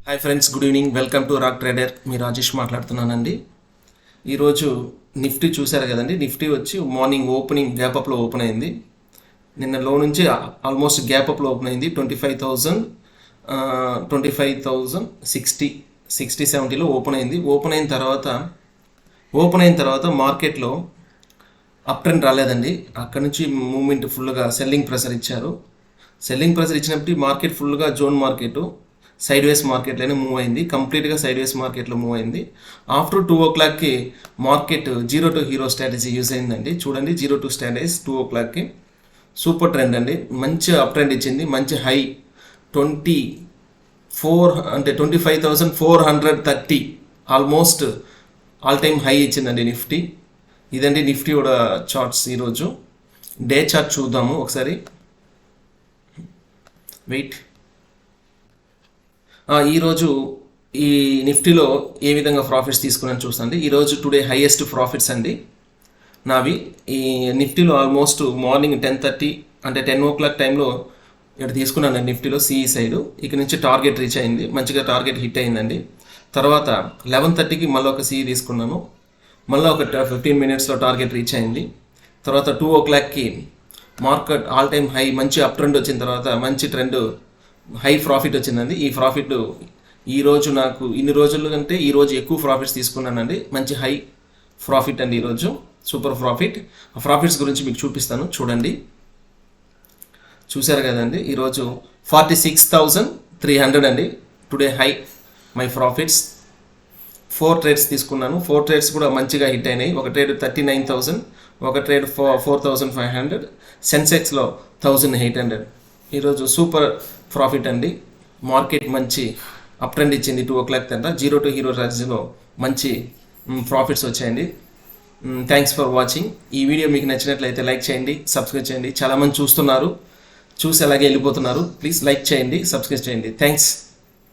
Hi friends, good evening. Welcome to rock trader. మీ రాజేష్ మాట్లాడుతున్నానండి. ఈరోజు నిఫ్టీ చూశారు కదండి. నిఫ్టీ వచ్చి మార్నింగ్ ఓపెనింగ్ గ్యాప్ అప్లో ఓపెన్ అయింది. నిన్న లో నుంచి ఆల్మోస్ట్ గ్యాప్ అప్లో ఓపెన్ అయింది. 25,060 ఓపెన్ అయింది. ఓపెన్ అయిన తర్వాత మార్కెట్లో అప్ ట్రెండ్ రాలేదండి. అక్కడ నుంచి మూమెంట్ ఫుల్గా సెల్లింగ్ ప్రెషర్ ఇచ్చారు. సెల్లింగ్ ప్రెషర్ ఇచ్చినప్పుడు మార్కెట్ ఫుల్గా జోన్ మార్కెట్ సైడ్ వేస్ మార్కెట్లోనే మూవ్ అయింది. కంప్లీట్గా సైడ్ వేస్ మార్కెట్లో మూవ్ అయింది. ఆఫ్టర్ 2 o'clockకి market 0 to hero strategy use అయిందండి. చూడండి, 0 to స్ట్రాటజీ 2 o'clockకి సూపర్ ట్రెండ్ అండి. మంచి అప్ ట్రెండ్ ఇచ్చింది. మంచి high 25,430 almost all time high ఇచ్చిందండి నిఫ్టీ. ఇదండి నిఫ్టీ కూడా చార్ట్స్. ఈరోజు డే చార్ట్ చూద్దాము ఒకసారి. వెయిట్. ఈరోజు ఈ నిఫ్టీలో ఏ విధంగా ప్రాఫిట్స్ తీసుకున్నాను చూస్తాండి. ఈరోజు టుడే హైయెస్ట్ ప్రాఫిట్స్ అండి నావి. ఈ నిఫ్టీలో ఆల్మోస్ట్ మార్నింగ్ 10:30 అంటే 10 o'clock టైంలో ఇక్కడ తీసుకున్నాను నిఫ్టీలో సిఈ సైడ్. ఇక్కడ నుంచి టార్గెట్ రీచ్ అయింది. మంచిగా టార్గెట్ హిట్ అయిందండి. తర్వాత 11:30కి మళ్ళీ ఒక సిఈ తీసుకున్నాను. మళ్ళీ ఒక 15 minutesలో టార్గెట్ రీచ్ అయింది. తర్వాత 2 o'clockకి మార్కెట్ ఆల్ టైమ్ హై మంచి అప్ ట్రెండ్ వచ్చిన తర్వాత మంచి ట్రెండ్ హై ప్రాఫిట్ వచ్చిందండి. ఈ ప్రాఫిట్ ఈరోజు నాకు ఇన్ని రోజుల కంటే ఈరోజు ఎక్కువ ప్రాఫిట్స్ తీసుకున్నానండి. మంచి హై ప్రాఫిట్ అండి ఈరోజు, సూపర్ ప్రాఫిట్. ఆ ప్రాఫిట్స్ గురించి మీకు చూపిస్తాను, చూడండి. చూశారు కదండి, ఈరోజు 46,300 అండి today high my profits. 4 trades తీసుకున్నాను. 4 trades కూడా మంచిగా హిట్ అయినాయి. ఒక ట్రేడ్ 39,000, ఒక ట్రేడ్ 4,500, సెన్సెక్స్లో 1,800. ఈరోజు సూపర్ ప్రాఫిట్ అండి. మార్కెట్ మంచి అప్ ట్రెండ్ ఇచ్చింది. 2 o'clock తర్వాత 0 to hero స్ట్రాటజీలో మంచి ప్రాఫిట్స్ వచ్చాయండి. Thanks for watching. ఈ వీడియో మీకు నచ్చినట్లయితే లైక్ చేయండి, సబ్స్క్రైబ్ చేయండి. చాలామంది చూస్తున్నారు, చూసి అలాగే వెళ్ళిపోతున్నారు. ప్లీజ్ లైక్ చేయండి, సబ్స్క్రైబ్ చేయండి. థ్యాంక్స్.